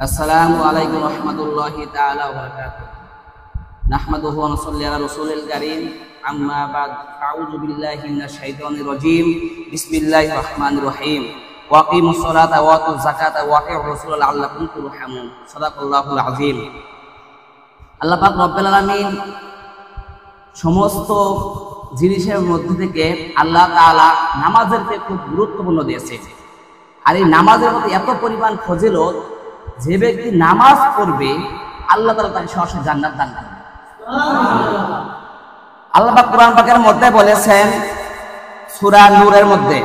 আসসালামু আলাইকুম রহমতুল্লাহি তাআলা ওয়া বারাকাতুহু। নাহমাদুহু ওয়া নুসাল্লি আলা রাসূলিল কারীম, আম্মা বাদ। আউযু বিল্লাহি মিনাশ শাইতানির রাজীম। বিসমিল্লাহির রহমানির রহিম। ওয়া আকিমুস সালাতা ওয়া আতুজ যাকাতা ওয়া আতিউর রাসূলা লাআল্লাকুম তুরহামুন। সাদাকাল্লাহুল আযীম। আল্লাহ পাক রব্বুল আলামিন সমস্ত জিনিসের মধ্যে থেকে আল্লাহ তাআলা নামাজেরকে খুব গুরুত্বপূর্ণ দিয়েছে। আর এই নামাজের মধ্যে এত পরিমাণ ফজিলত, যে ব্যক্তি নামাজ পড়বে আল্লাহ তাআলা তাকে সরাসরি জান্নাত দান করবে। আল্লাহ পাক কোরআন পাকের মধ্যে বলেছেন সূরা নূরের মধ্যে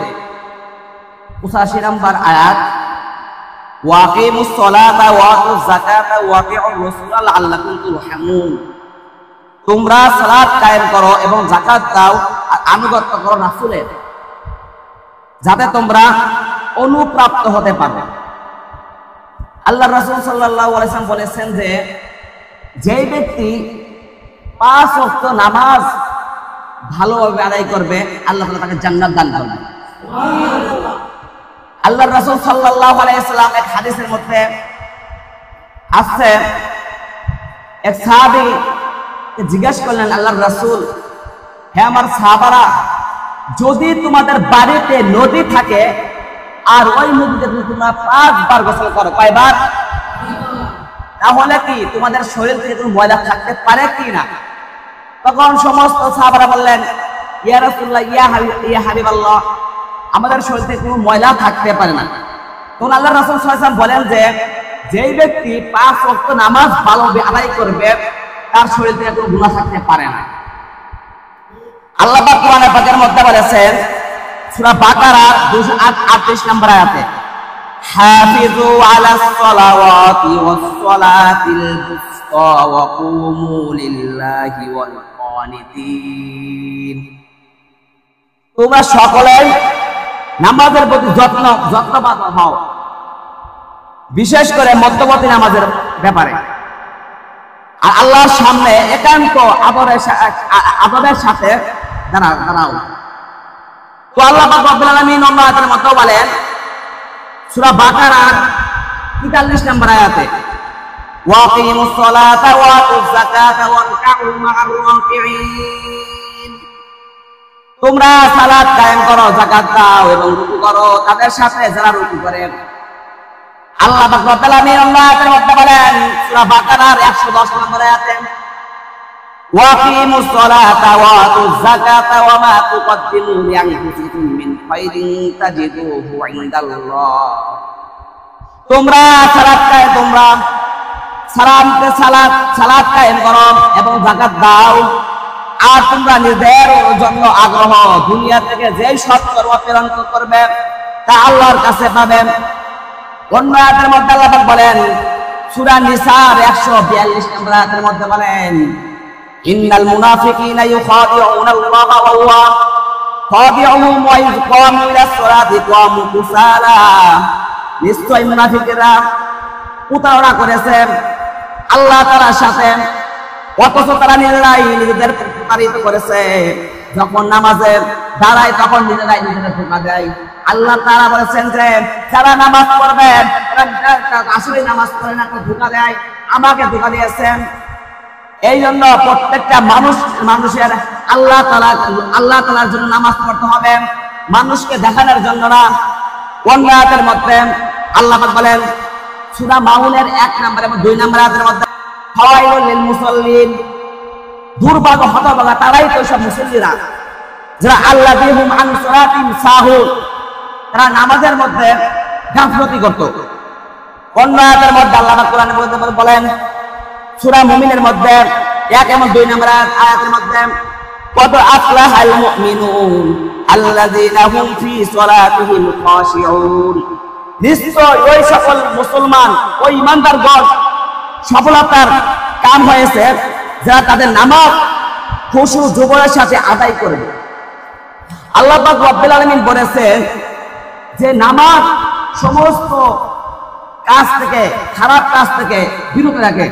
85 নম্বর আয়াত, ওয়া আকিমুস সালাতা ওয়া আতুজ যাকাতা ওয়া আতিউর রাসূলা লাআল্লাকুম তুরহামুন। তোমরা সালাত কায়েম করো এবং যাকাত দাও আর আনুগত্য করো রাসূলের, যাতে তোমরা অনুপ্রাপ্ত হতে পারো। আল্লাহ রাসূল সাল্লাল্লাহু আলাইহি ওয়াসাল্লাম বলেছেন যে যেই ব্যক্তি 5 ওয়াক্ত নামাজ ভালোভাবে আদায় করবে আল্লাহ তাআলা তাকে জান্নাত দান করবে। সুবহানাল্লাহ। আল্লাহ রাসূল সাল্লাল্লাহু আলাইহি ওয়াসাল্লাম এক হাদিসের মধ্যে আছে, এক সাহাবী জিজ্ঞাসা করলেন, আল্লাহর রাসূল, হে আমার সাহাবারা, যদি তোমাদের বাড়িতে নদী থাকে আর ওই নদীতে তোমরা 5 বার গোসল করো, কয়বার? তাহলে কি তোমাদের শরীর থেকে কোনো ময়লা থাকতে পারে কি না? তখন সমস্ত সাহাবারা বললেন, ইয়া রাসূলুল্লাহ, ইয়া হাবিবাল্লাহ, আমাদের শরীর থেকে কোনো ময়লা থাকতে পারে না। তখন আল্লাহ রাসূল সাল্লাল্লাহু আলাইহি ওয়াসাল্লাম বলেন যে যেই ব্যক্তি 5 ওয়াক্ত নামাজ ভালোভাবে আদায় করবে তার শরীর থেকে কোনো গুনাহ থাকতে পারে না। আল্লাহ পাক কোরআন পাকের মধ্যে বলেছেন সূরা বাকারা 238 নম্বর আয়াতে, হাফিজু আলাস সালাওয়াতি ওয়াস সালাতিল বুসতা ওয়া কুমু লিল্লাহি ওয়াল কানিতিন। তোমরা সকলেই নামাজের প্রতি যত্নবান হও, বিশেষ করে মধ্যবর্তী নামাজের ব্যাপারে। আর আল্লাহর সামনে একান্ত আদরের সাথে দাঁড়াও। তো আল্লাহ পাক রব্বুল আলামিন অন্য আয়াতের মধ্যে বলেন সূরা বাকারার 43 নম্বর আয়াতে, ওয়া আকিমুস সালাতা ওয়া আতুজ যাকাতা ওয়ারকাউ মা'আর রাকিঈন। তোমরা সালাত কায়েম করো, যাকাত দাও এবং রুকু করো তাদের সাথে যারা রুকু করে। আল্লাহ পাক রব্বুল আলামিন অন্য আয়াতের মধ্যে বলেন সূরা বাকারার 110 নম্বর আয়াতে, ওয়া আকিমুস সালাতা ওয়া আতুজ যাকাতা ওয়া মা তুকদ্দিমু লিআনফুসিকুম মিন খায়রিন তাজিদুহু ইনদাল্লাহ। তোমরা সালাত কায়েম করো এবং যাকাত দাও, আর তোমরা নিজের জন্য আগ্রহ দুনিয়া থেকে যে সৎকর্ম প্রেরণ করবে তা আল্লাহর কাছে পাবেন। অন্য আয়াতের মধ্যে আল্লাহ পাক বলেন সূরা নিসার 142 নম্বর আয়াতের মধ্যে বলেন, ইন্নাল মুনাফিকিনা ইউখাদিউনা আল্লাহা ওয়া হুয়া খাদিউহুম ওয়া ইয কামু ইলাস সালাতি কামু কুসালা। নিশ্চয় মুনাফিকরা প্রতারণা করেছে আল্লাহ তাআলার সাথে, অথচ তারা নিজেদের প্রতারিত করেছে। যখন নামাজে দাঁড়ায় তখন নিজেরাই নিজেদের ধোঁকা দেয়। আল্লাহ তাআলা বলেছেন যে যারা নামাজ পড়বে আসলে নামাজ পড়ে না, ধোঁকা দেয়, আমাকে ধোঁকা দিয়েছেন। এই জন্য প্রত্যেকটা মানুষের আল্লাহ তাআলার জন্য নামাজ পড়তে হবে, মানুষকে দেখানোর জন্য না। অন্য আয়াতের মধ্যে আল্লাহ পাক বলেন সূরা মাউনের 1 নম্বর এবং 2 নম্বর আয়াতের মধ্যে, ফাওয়াইলুল লিল মুসাল্লিন। দুর্ভাগ্য হতভাগা তারাই তো সব মুসল্লিরা যারা আল্লাযীহুম আন সালাতিহিম সাহুন, তারা নামাজের মধ্যে গাফলতি করত। অন্য আয়াতের মধ্যে আল্লাহ পাক কোরআনের মধ্যে বলেন সূরা মুমিনের মধ্যে 1 এবং 2 নম্বর আয়াতের মধ্যে, কদ আফলাহাল মুমিনুন আল্লাযীনা হুম ফি সালাতিহিম খাশিউন। নিশ্চয় ওই সকল মুসলমান, ওই ঈমানদারগণ সফলতার কাম হয়েছে যারা তাদের নামাজ খুশু যুবরের সাথে আদায় করবে। আল্লাহ পাক রব্বুল আলামিন বলেছেন যে নামাজ সমস্ত কাজ থেকে, খারাপ কাজ থেকে বিরত রাখে।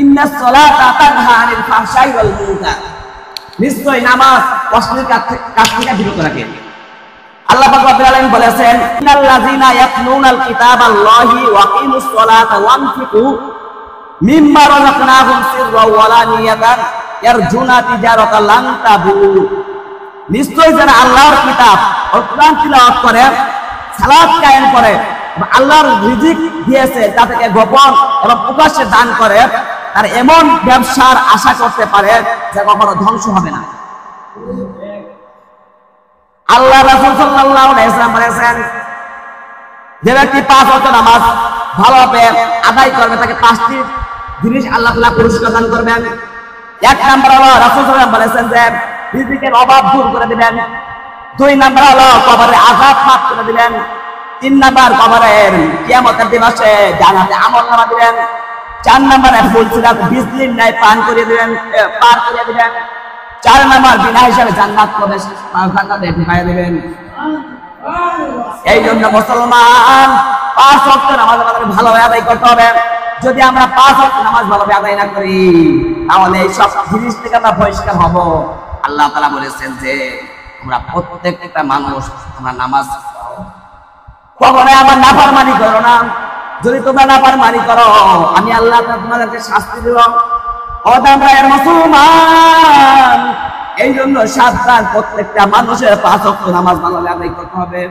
ইন্নাস সালাতা তানহা আনিল ফাহশাই ওয়াল মুনকার। নিশ্চয় নামাজ অশ্লীল কাজ থেকে বিরত রাখে। আল্লাহ পাক রব্বুল আলামিন বলেছেন ইন্নাল্লাযীনা ইয়াতলুনাল কিতাবাল্লাহি ওয়া আকিমুস সালাতা ওয়া আনফিকু মিম্মা রাযাকনাহুম সিররাও ওয়া আলানিয়াতান ইয়ারজুনা তিজারাতান লান তাবুর। নিশ্চয়ই যারা আল্লাহর কিতাব ও কোরআন তিলাওয়াত করে, সালাত কায়েম করে, আল্লাহর রিজিক দিয়েছে তা থেকে গোপন এবং প্রকাশ্যে দান করে, তার এমন ব্যবসার আশা করতে পারে যা কখনো ধ্বংস হবে না। আল্লাহ রাসূল সাল্লাল্লাহু আলাইহি ওয়াসাল্লাম বলেছেন যে ব্যক্তি 5 ওয়াক্ত নামাজ ভালোভাবে আদায় করবে তাকে 5টি জিনিস আল্লাহ তাআলা পুরস্কার দান করবেন। এক নাম্বার হলো রাসূল সাল্লাল্লাহু আলাইহি ওয়াসাল্লাম বলেছেন যে রিজিকের অভাব দূর করে দিবেন। 2 নাম্বার হলো কবরের আযাব মাফ করে দিবেন। 3 নাম্বার কবরের কিয়ামতের দিবসে জান্নাতে আমলনামা দিবেন। 4 নাম্বার ফুল সিরাত বিজলির ন্যায় পার করে দিবেন। 4 নাম্বার বিনা হিসাবে জান্নাত প্রবেশ জান্নাতে ঢুকায় দিবেন। এই জন্য মুসলমান 5 ওয়াক্ত নামাজ আমাদের ভালোভাবে আদায় করতে হবে। যদি আমরা 5 ওয়াক্ত নামাজ ভালোভাবে আদায় না করি তাহলে এই সব জিনিস থেকে আমরা বহিষ্কার হব। আল্লাহ তাআলা বলেছেন যে তোমরা প্রত্যেকটা মানুষ তোমরা নামাজ পড়ো, কখনো আমার নাফরমানি করো না। যদি তোমরা নাফরমানি করো আমি আল্লাহ তাআলা তোমাদেরকে শাস্তি দেব। আমরা এর মুসলমান, এই জন্য সাবধান, প্রত্যেকটা মানুষের 5 ওয়াক্ত নামাজ ভালোভাবে আদায় করতে হবে।